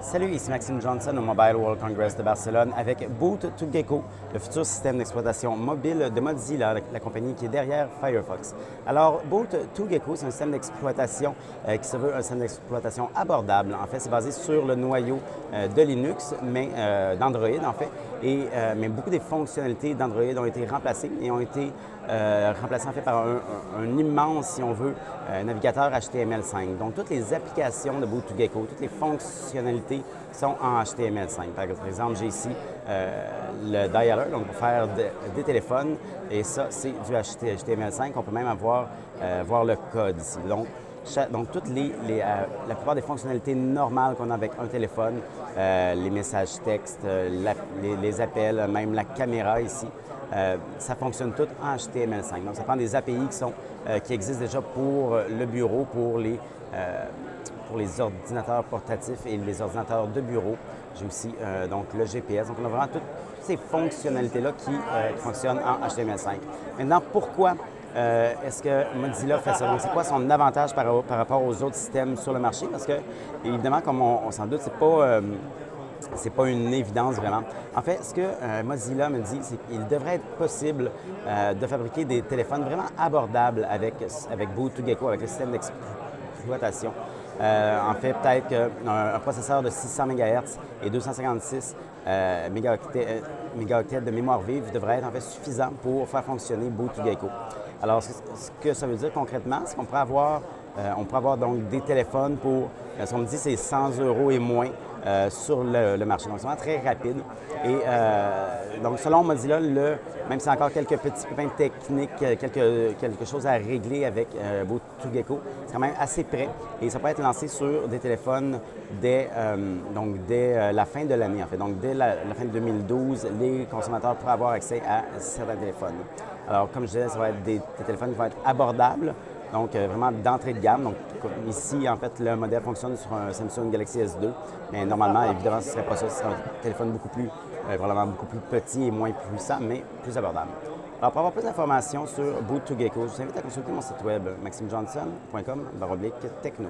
Salut, ici Maxime Johnson au Mobile World Congress de Barcelone avec Boot2Gecko, le futur système d'exploitation mobile de Mozilla, la compagnie qui est derrière Firefox. Alors, Boot2Gecko, c'est un système d'exploitation qui se veut un système d'exploitation abordable. En fait, c'est basé sur le noyau de Linux, mais d'Android en fait. Mais beaucoup des fonctionnalités d'Android ont été remplacées et ont été remplacées en fait par un immense, si on veut, navigateur HTML5. Donc, toutes les applications de Boot2Gecko, toutes les fonctionnalités sont en HTML5. Par exemple, j'ai ici le dialer, donc pour faire des téléphones, et ça, c'est du HTML5. On peut même voir le code ici. Donc, la plupart des fonctionnalités normales qu'on a avec un téléphone, les messages textes, les appels, même la caméra ici, ça fonctionne tout en HTML5. Donc, ça prend des API qui existent déjà pour le bureau, pour les ordinateurs portatifs et les ordinateurs de bureau. J'ai aussi donc le GPS. Donc, on a vraiment toutes ces fonctionnalités-là qui fonctionnent en HTML5. Maintenant, pourquoi est-ce que Mozilla fait ça? Donc, c'est quoi son avantage par rapport aux autres systèmes sur le marché? Parce que, évidemment, comme on s'en doute, c'est pas une évidence vraiment. En fait, ce que Mozilla me dit, c'est qu'il devrait être possible de fabriquer des téléphones vraiment abordables avec Boot2Gecko, avec le système d'exploitation. En fait, peut-être qu'un processeur de 600 MHz et 256 mégaoctets de mémoire vive devrait être en fait suffisant pour faire fonctionner Boot2Gecko. Alors, ce que ça veut dire concrètement, c'est qu'on pourrait avoir donc des téléphones pour, ce qu'on me dit, c'est 100 € et moins sur le marché. Donc, c'est vraiment très rapide. Et donc, selon Mozilla, même si encore quelques petits pépins techniques, quelque chose à régler avec Boot2Gecko, c'est quand même assez prêt. Et ça peut être lancé sur des téléphones dès la fin de l'année, en fait. Donc, dès la fin de 2012, les consommateurs pourraient avoir accès à certains téléphones. Alors, comme je disais, ça va être des téléphones qui vont être abordables, donc vraiment d'entrée de gamme. Donc, ici, en fait, le modèle fonctionne sur un Samsung Galaxy S2, mais normalement, évidemment, ce ne serait pas ça. Ce serait un téléphone probablement beaucoup plus petit et moins puissant, mais plus abordable. Alors, pour avoir plus d'informations sur Boot2Gecko, je vous invite à consulter mon site web maximejohnson.com/techno.